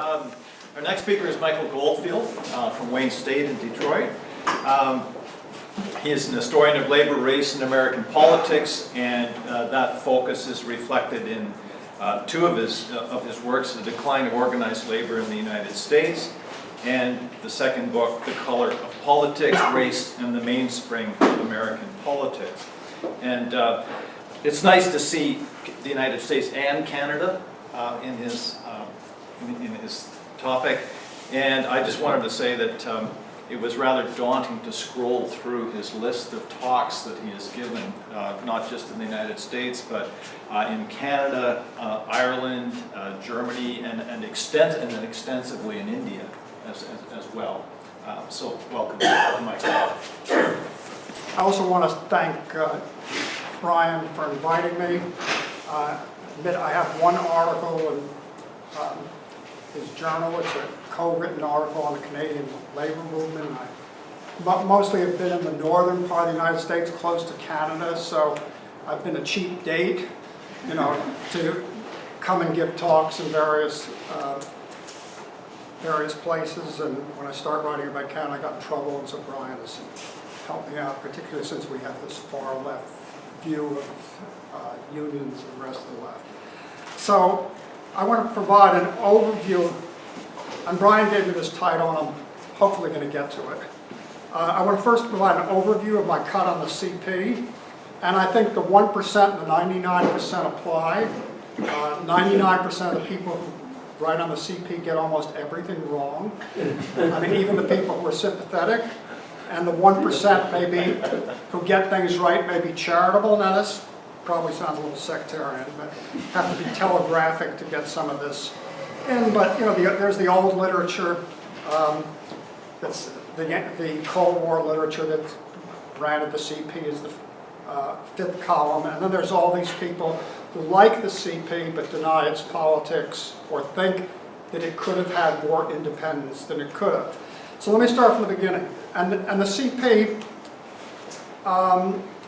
Our next speaker is Michael Goldfield from Wayne State in Detroit. He is an historian of labor, race, and American politics, and that focus is reflected in two of his works, The Decline of Organized Labor in the United States, and the second book, The Color of Politics, Race, and the Mainspring of American Politics. And it's nice to see the United States and Canada in his topic, and I just wanted to say that it was rather daunting to scroll through his list of talks that he has given, not just in the United States, but in Canada, Ireland, Germany, and extensively in India as well. So welcome, Michael. I also want to thank Brian for inviting me. Admit I have one article in his journal. It's a co-written article on the Canadian labor movement. I mostly have been in the northern part of the United States, close to Canada, so I've been a cheap date, you know, to come and give talks in various places. And when I start writing about Canada, I got in trouble, and so Brian has helped me out, particularly since we have this far left view of unions and the rest of the left. So I want to provide an overview, and Brian gave me this title, and I'm hopefully going to get to it. I want to first provide an overview of my cut on the CP, and I think the 1% and the 99% apply. 99% of the people who write on the CP get almost everything wrong. I mean, even the people who are sympathetic, and the 1% maybe who get things right may be charitable. Now this probably sounds a little sectarian, but have to be telegraphic to get some of this in. But you know, there's the old literature, that's the Cold War literature that branded the CP as the fifth column, and then there's all these people who like the CP but deny its politics or think that it could have had more independence than it could have. So let me start from the beginning. And the CP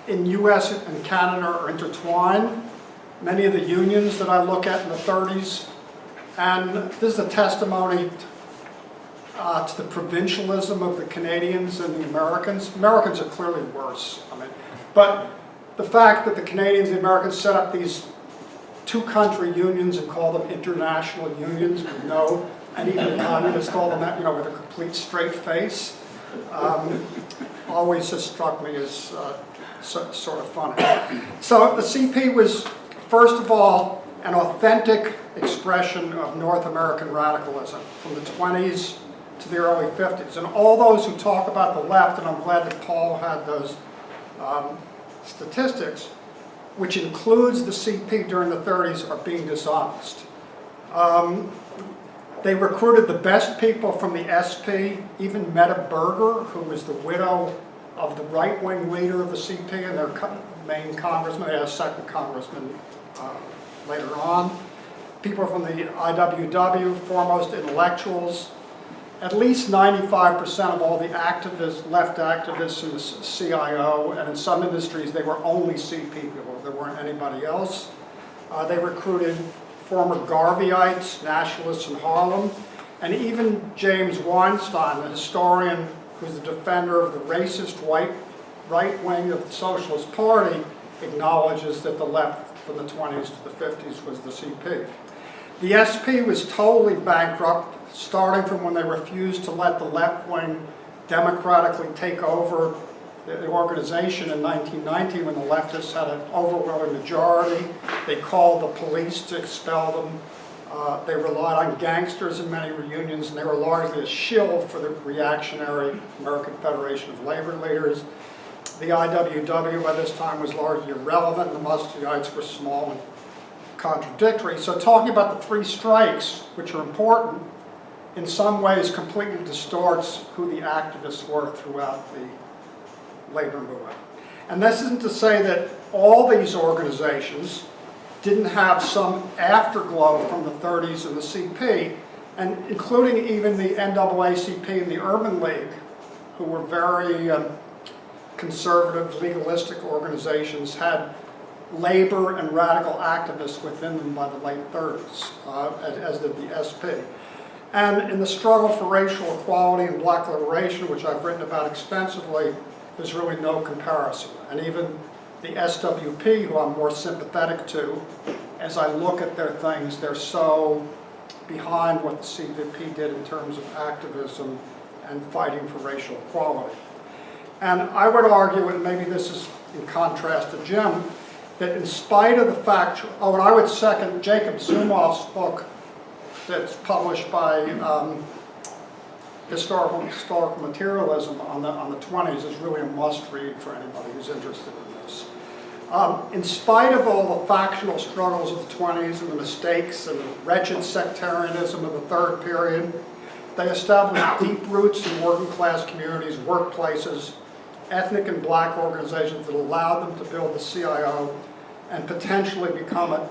in US and Canada are intertwined. Many of the unions that I look at in the 30s, and this is a testimony to the provincialism of the Canadians and the Americans. Americans are clearly worse, I mean, but the fact that the Canadians and the Americans set up these two-country unions and call them international unions with no, and even the communists call them that, you know, with a complete straight face, always has struck me as sort of funny. So the CP was, first of all, an authentic expression of North American radicalism from the 20s to the early 50s. And all those who talk about the left, and I'm glad that Paul had those statistics, which includes the CP during the 30s, are being dishonest. They recruited the best people from the SP, even Meta Berger, who was the widow of the right-wing leader of the CP and their main congressman. They had a second congressman later on. People from the IWW, foremost intellectuals. At least 95% of all the activists, left activists in the CIO, and in some industries they were only CP people, there weren't anybody else. They recruited former Garveyites, nationalists in Harlem, and even James Weinstein, the historian who's the defender of the racist right wing of the Socialist Party, acknowledges that the left from the 20s to the 50s was the CP. The SP was totally bankrupt, starting from when they refused to let the left wing democratically take over the organization in 1990, when the leftists had an overwhelming majority. They called the police to expel them. They relied on gangsters in many reunions, and they were largely a shill for the reactionary American Federation of Labor Leaders. The IWW by this time was largely irrelevant. The Musketites were small and contradictory. So talking about the three strikes, which are important, in some ways completely distorts who the activists were throughout the labor movement. And this isn't to say that all these organizations didn't have some afterglow from the 30s and the CP, and including even the NAACP and the Urban League, who were very conservative, legalistic organizations, had labor and radical activists within them by the late 30s, as did the SP. And in the struggle for racial equality and black liberation, which I've written about extensively, there's really no comparison. And even the SWP, who I'm more sympathetic to, as I look at their things, they're so behind what the CVP did in terms of activism and fighting for racial equality. And I would argue, and maybe this is in contrast to Jim, that in spite of the fact, and I would second Jacob Zumoff's book that's published by historical materialism on the 20s is really a must-read for anybody who's interested in this. In spite of all the factional struggles of the 20s and the mistakes and the wretched sectarianism of the third period, they established deep roots in working class communities, workplaces, ethnic and black organizations that allowed them to build the CIO and potentially become a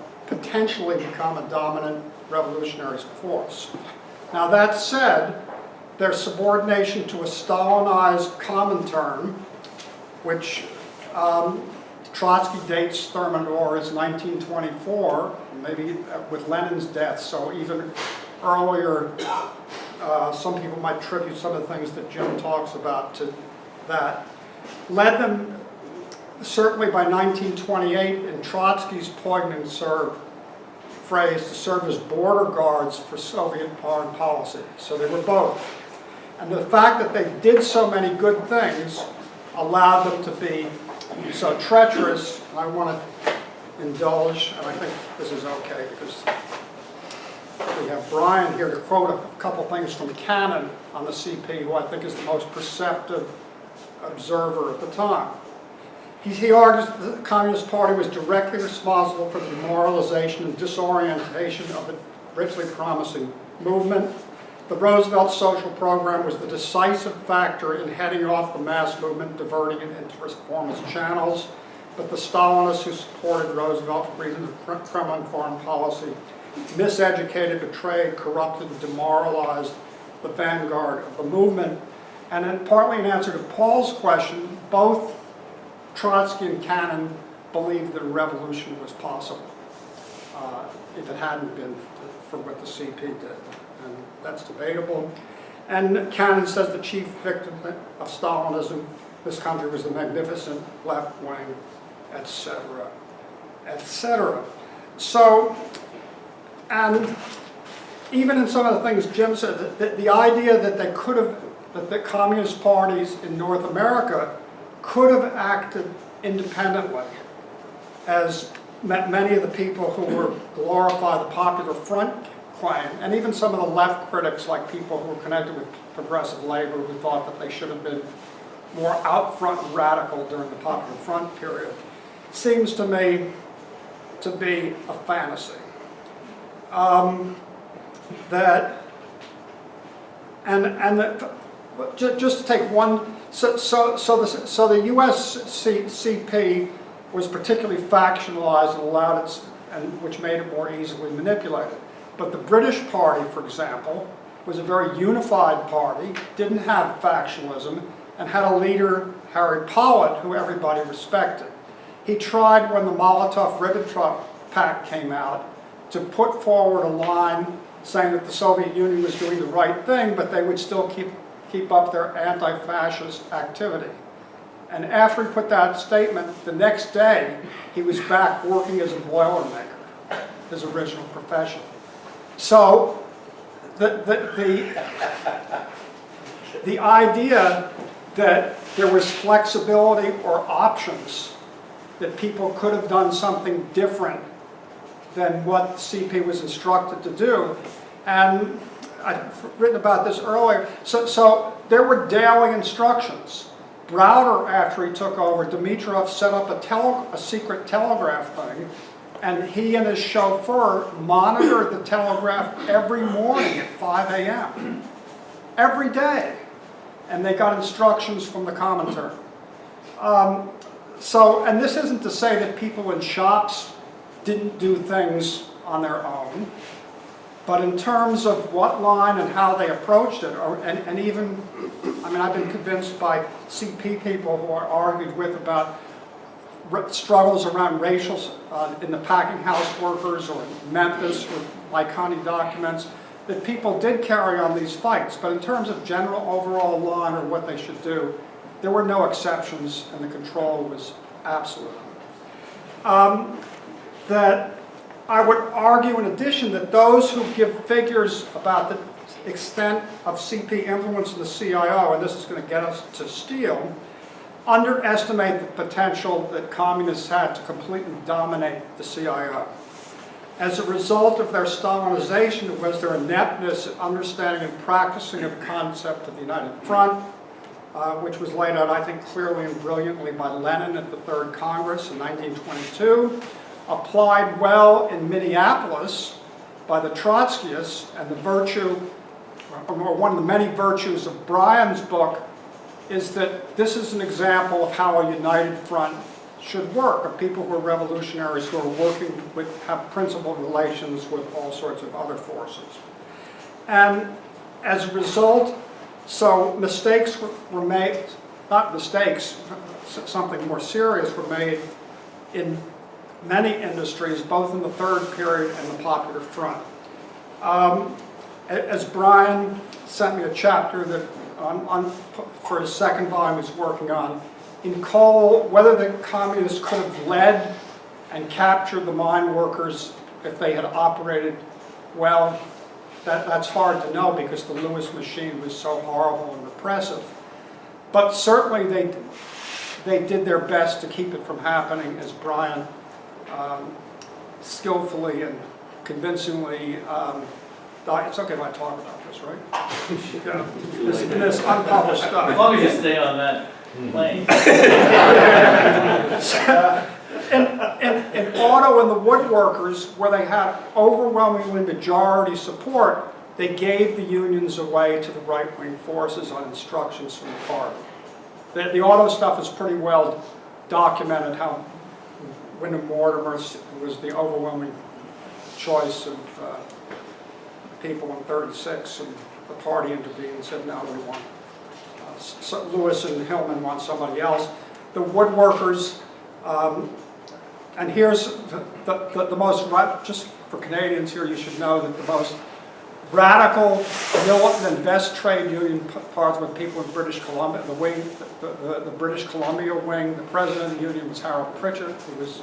dominant revolutionary force. Now that said, their subordination to a Stalinized Comintern, which Trotsky dates Thermidor as 1924, maybe with Lenin's death, so even earlier, some people might attribute some of the things that Jim talks about to that, led them, certainly by 1928, in Trotsky's poignant phrase, to serve as border guards for Soviet foreign policy. So they were both. And the fact that they did so many good things allowed them to be so treacherous. And I want to indulge, and I think this is okay because we have Brian here to quote a couple things from Cannon on the CP, who I think is the most perceptive observer at the time. He argues that the Communist Party was directly responsible for the demoralization and disorientation of the richly promising movement. The Roosevelt social program was the decisive factor in heading off the mass movement, diverting it into reformist channels. But the Stalinists who supported Roosevelt for reasons of Kremlin foreign policy miseducated, betrayed, corrupted, and demoralized the vanguard of the movement. And then partly in answer to Paul's question, both Trotsky and Cannon believed that a revolution was possible if it hadn't been for what the CP did. And that's debatable. And Cannon says the chief victim of Stalinism, this country was the magnificent left wing, etc., etc. So, and even in some of the things Jim said, the idea that they could have, that the communist parties in North America could have acted independently, as many of the people who were glorify the Popular Front claim, and even some of the left critics, like people who were connected with progressive labor, who thought that they should have been more out front and radical during the Popular Front period, seems to me to be a fantasy. Just to take one, so the U.S. CP was particularly factionalized and allowed it, which made it more easily manipulated. But the British Party, for example, was a very unified party, didn't have factionalism, and had a leader, Harry Pollitt, who everybody respected. He tried, when the Molotov-Ribbentrop Pact came out, to put forward a line saying that the Soviet Union was doing the right thing, but they would still keep up their anti-fascist activity. And after he put that statement, the next day, he was back working as a boilermaker, his original profession. So the idea that there was flexibility or options, that people could have done something different than what CP was instructed to do, and I've written about this earlier, so there were daily instructions. Browder, after he took over, Dimitrov set up a secret telegraph thing, and he and his chauffeur monitored the telegraph every morning at 5 a.m. every day, and they got instructions from the Comintern. And this isn't to say that people in shops didn't do things on their own, but in terms of what line and how they approached it, and even, I mean, I've been convinced by CP people who are argued with about struggles around racial, in the packing house workers or in Memphis with Mike Honey documents, that people did carry on these fights, but in terms of general overall line or what they should do, there were no exceptions and the control was absolute. That I would argue in addition that those who give figures about the extent of CP influence in the CIO, and this is going to get us to Steele, underestimate the potential that communists had to completely dominate the CIO. As a result of their Stalinization, it was their ineptness at understanding and practicing of the concept of the United Front, which was laid out, I think, clearly and brilliantly by Lenin at the Third Congress in 1922, applied well in Minneapolis by the Trotskyists, and the virtue, or one of the many virtues of Bryan's book, is that this is an example of how a united front should work, of people who are revolutionaries who are working with, have principled relations with all sorts of other forces. And as a result, so mistakes were made, not mistakes, something more serious were made in many industries, both in the third period and the Popular Front. As Bryan sent me a chapter that for his second volume he's working on, in coal, whether the communists could have led and captured the mine workers if they had operated well, that's hard to know because the Lewis machine was so horrible and repressive. But certainly they did their best to keep it from happening, as Bryan skillfully and convincingly, it's okay if I talk about this, right? Yeah. This unpublished stuff. As long as you stay on that lane. In auto and the woodworkers, where they had overwhelmingly majority support, they gave the unions away to the right-wing forces on instructions from the party. The auto stuff is pretty well documented, how Wyndham Mortimer was the overwhelming choice of people in 36, and the party intervened and said, no, we want, so Lewis and Hillman want somebody else. The woodworkers, and here's the most, just for Canadians here, you should know that the most radical, militant and best trade union parts were people in British Columbia, the wing, the British Columbia wing. The president of the union was Harold Pritchard, who was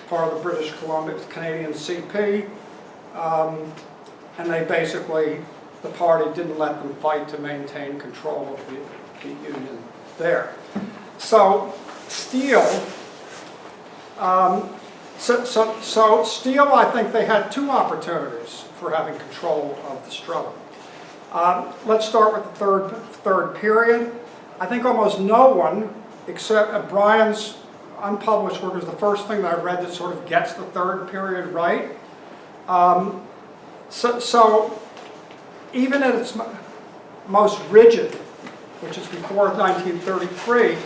part of the British Columbia, Canadian CP. And they basically, the party didn't let them fight to maintain control of the union there. So Steele, so Steele, I think they had two opportunities for having control of the struggle. Let's start with the third period. I think almost no one, except Bryan's unpublished work, is the first thing that I've read that sort of gets the third period right. So even at its most rigid, which is before 1933,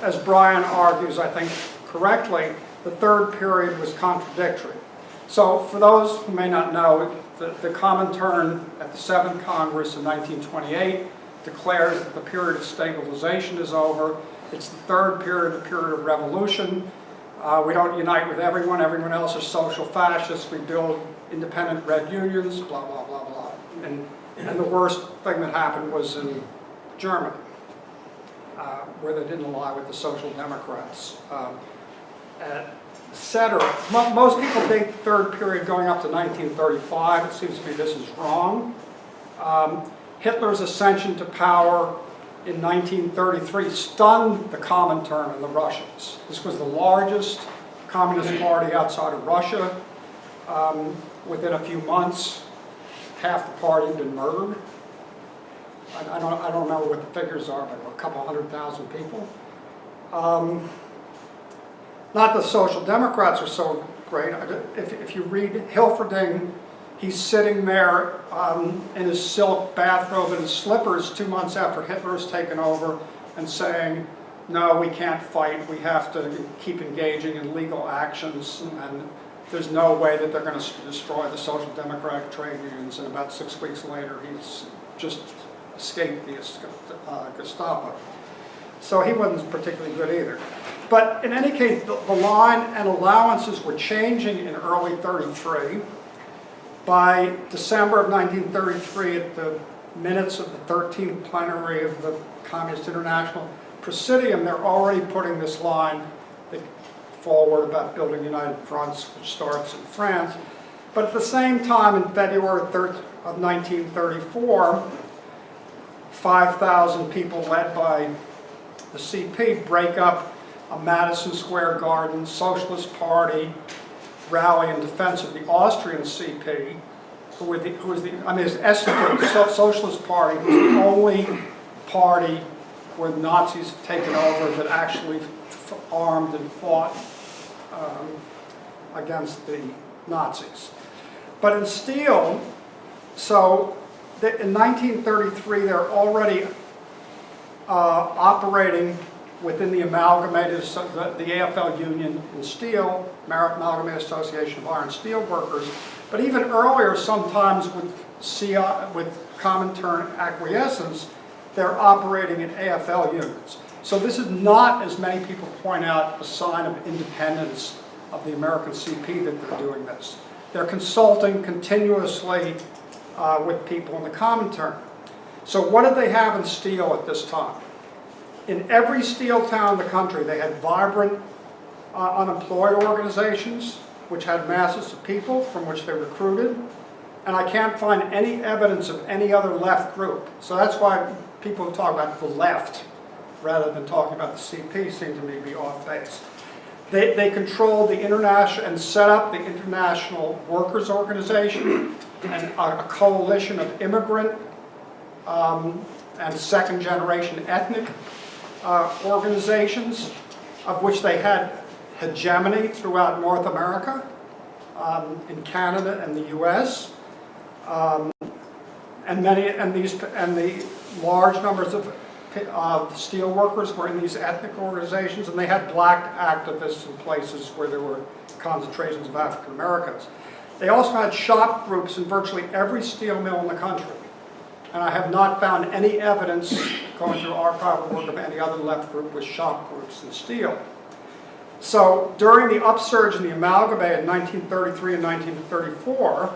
as Bryan argues, I think correctly, the third period was contradictory. So for those who may not know, the Comintern at the 7th Congress in 1928 declares that the period of stabilization is over. It's the third period, the period of revolution. We don't unite with everyone else is social fascists, we build independent red unions, blah, blah, blah, blah. And the worst thing that happened was in Germany, where they didn't ally with the Social Democrats, etc. Most people date the third period going up to 1935. It seems to me this is wrong. Hitler's ascension to power in 1933 stunned the Comintern and the Russians. This was the largest communist party outside of Russia. Within a few months, half the party had been murdered. I don't remember what the figures are, but a couple 100,000 people. Not the Social Democrats are so great. If you read Hilferding, he's sitting there in his silk bathrobe and his slippers 2 months after Hitler's taken over and saying, no, we can't fight, we have to keep engaging in legal actions, and there's no way that they're going to destroy the Social Democratic trade unions. And about 6 weeks later, he's just escaped the Gestapo. So he wasn't particularly good either. But in any case, the line and allowances were changing in early 33. By December of 1933, at the minutes of the 13th plenary of the Communist International Presidium, they're already putting this line forward about building united fronts, which starts in France. But at the same time, in February of 1934, 5,000 people led by the CP break up a Madison Square Garden Socialist Party rally in defense of the Austrian CP, who was it's SDP, Socialist Party, who was the only party where the Nazis have taken over that actually armed and fought against the Nazis. But in steel, so in 1933, they're already operating within the amalgamated, the AFL union in steel, Amalgamated Association of Iron Steel Workers. But even earlier, sometimes with Comintern acquiescence, they're operating in AFL units. So this is not, as many people point out, a sign of independence of the American CP that they're doing this. They're consulting continuously with people in the Comintern. So what did they have in steel at this time? In every steel town in the country, they had vibrant unemployed organizations, which had masses of people from which they recruited. And I can't find any evidence of any other left group. So that's why people who talk about the left, rather than talking about the CP, seem to me to be off base. They controlled the international and set up the International Workers Organization and a coalition of immigrant and second-generation ethnic organizations, of which they had hegemony throughout North America, in Canada and the U.S., and the large numbers of steel workers were in these ethnic organizations, and they had black activists in places where there were concentrations of African Americans. They also had shop groups in virtually every steel mill in the country. And I have not found any evidence, going through archival work, of any other left group with shop groups in steel. So during the upsurge in the amalgamated in 1933 and 1934,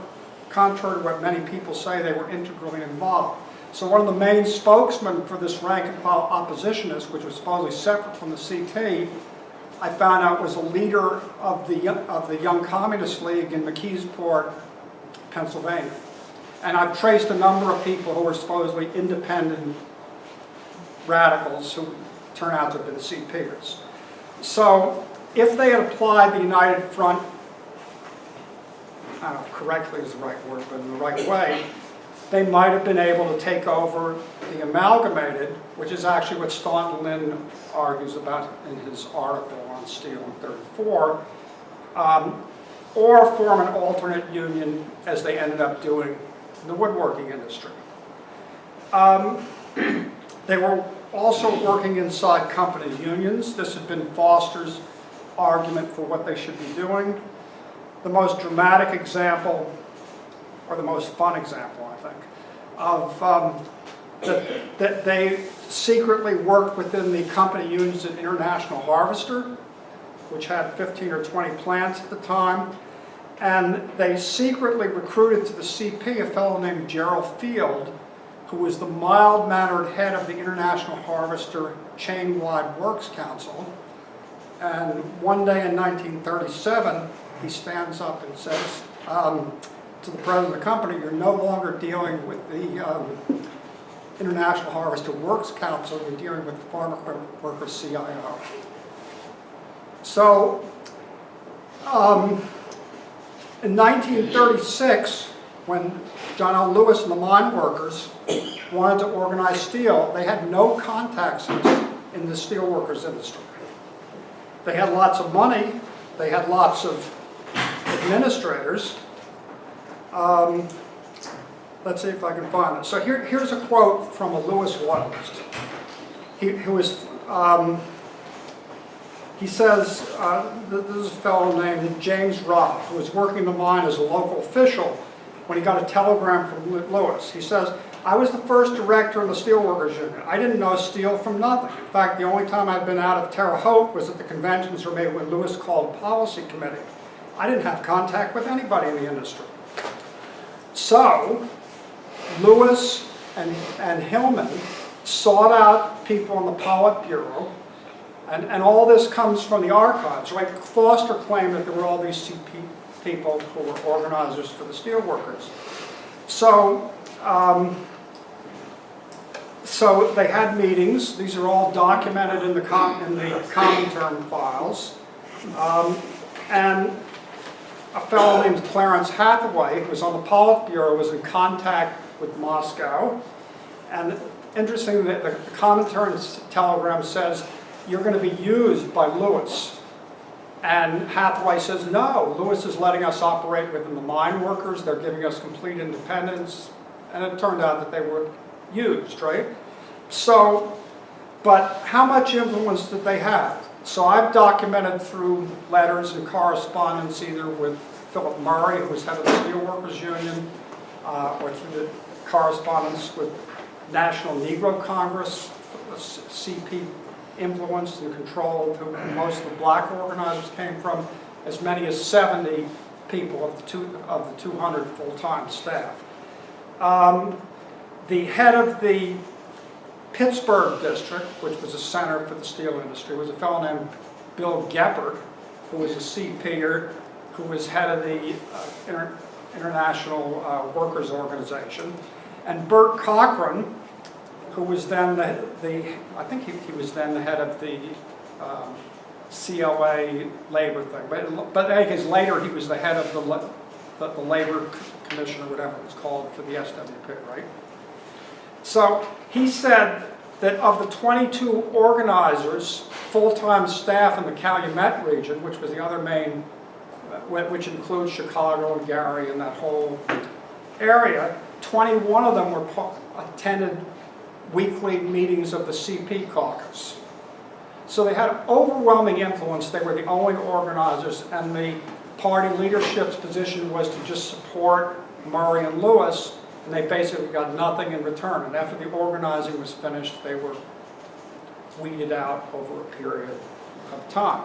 contrary to what many people say, they were integrally involved. So one of the main spokesmen for this rank and file oppositionist, which was supposedly separate from the CP, I found out was a leader of the Young Communist League in McKeesport, Pennsylvania. And I've traced a number of people who were supposedly independent radicals who turn out to have been CPers. So if they had applied the United Front, I don't know if correctly is the right word, but in the right way, they might have been able to take over the amalgamated, which is actually what Staunton Lynn argues about in his article on steel in 34, or form an alternate union, as they ended up doing in the woodworking industry. They were also working inside company unions. This had been Foster's argument for what they should be doing. The most dramatic example, or the most fun example, I think, of that they secretly worked within the company unions at International Harvester, which had 15 or 20 plants at the time. And they secretly recruited to the CP a fellow named Gerald Field, who was the mild-mannered head of the International Harvester Chain-Wide Works Council. And one day in 1937, he stands up and says to the president of the company, "You're no longer dealing with the International Harvester Works Council, you're dealing with the Farm Equipment Workers CIO." So, in 1936, when John L. Lewis and the mine workers wanted to organize steel, they had no contacts in the steelworkers industry. They had lots of money, they had lots of administrators. Let's see if I can find it. So here's a quote from a Lewis loyalist. He says, this is a fellow named James Robb, who was working the mine as a local official, when he got a telegram from Lewis. He says, "I was the first director of the Steelworkers Union. I didn't know steel from nothing. In fact, the only time I'd been out of Terre Haute was at the conventions were made when Lewis called policy committee. I didn't have contact with anybody in the industry." So, Lewis and Hillman sought out people in the Politburo, and all this comes from the archives, right? Foster claimed that there were all these CP people who were organizers for the steelworkers. So, so they had meetings. These are all documented in the Comintern files. And a fellow named Clarence Hathaway, who was on the Politburo, was in contact with Moscow. And interestingly, the Comintern telegram says, "You're going to be used by Lewis." And Hathaway says, "No, Lewis is letting us operate within the mine workers. They're giving us complete independence." And it turned out that they were used, right? So, but how much influence did they have? So I've documented through letters and correspondence either with Philip Murray, who was head of the Steelworkers Union, or through the correspondence with National Negro Congress, CP influenced and controlled, who most of the black organizers came from, as many as 70 people of the 200 full-time staff. The head of the Pittsburgh district, which was a center for the steel industry, was a fellow named Bill Geppert, who was a CPer, who was head of the International Workers Organization, and Bert Cochran, who was then I think he was then the head of the CLA labor thing. But in any case, later he was the head of the labor commission, or whatever it was called, for the SWP, right? So he said that of the 22 organizers, full-time staff in the Calumet region, which was the other main, which includes Chicago and Gary and that whole area, 21 of them attended weekly meetings of the CP caucus. So they had overwhelming influence. They were the only organizers, and the party leadership's position was to just support Murray and Lewis, and they basically got nothing in return. And after the organizing was finished, they were weeded out over a period of time.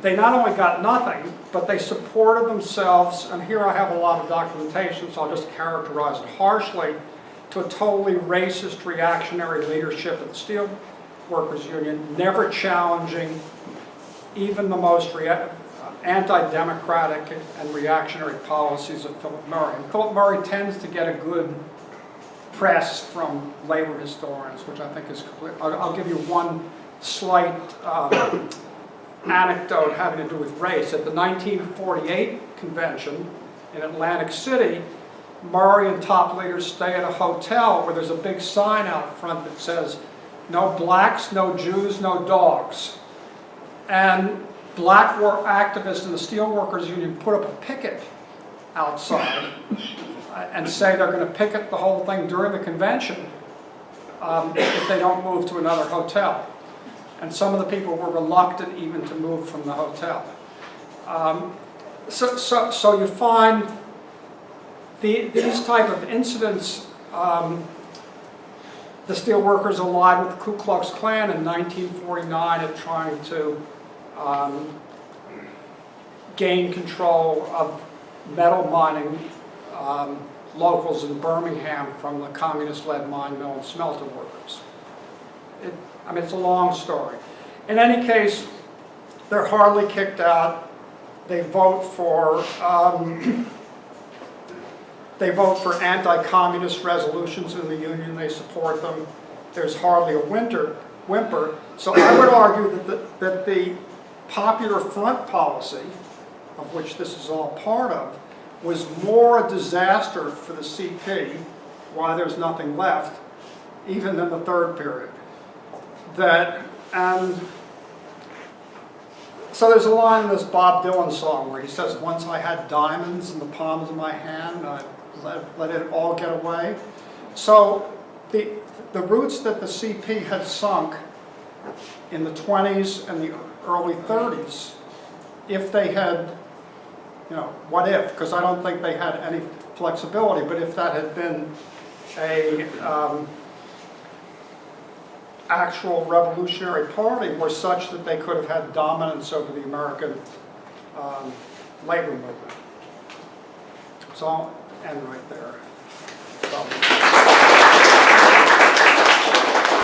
They not only got nothing, but they supported themselves, and here I have a lot of documentation, so I'll just characterize it harshly, to a totally racist, reactionary leadership of the Steelworkers Union, never challenging even the most anti-democratic and reactionary policies of Philip Murray. And Philip Murray tends to get a good press from labor historians, which I think is complete. I'll give you one slight anecdote having to do with race. At the 1948 convention in Atlantic City, Murray and top leaders stay at a hotel where there's a big sign out front that says, "No blacks, no Jews, no dogs." And black activists in the Steelworkers Union put up a picket outside and say they're going to picket the whole thing during the convention if they don't move to another hotel. And some of the people were reluctant even to move from the hotel. So you find these type of incidents. The Steelworkers allied with the Ku Klux Klan in 1949 at trying to gain control of metal mining locals in Birmingham from the communist-led mine mill and smelter workers. I mean, it's a long story. In any case, they're hardly kicked out. They vote for anti-communist resolutions in the union. They support them. There's hardly a whimper. So I would argue that the Popular Front policy, of which this is all part of, was more a disaster for the CP, why there's nothing left, even than the third period. So there's a line in this Bob Dylan song where he says, "Once I had diamonds in the palms of my hand, I let it all get away." So the roots that the CP had sunk in the 20s and the early 30s, if they had you know, what if? Because I don't think they had any flexibility, but if that had been a actual revolutionary party were such that they could have had dominance over the American labor movement. So I'll end right there.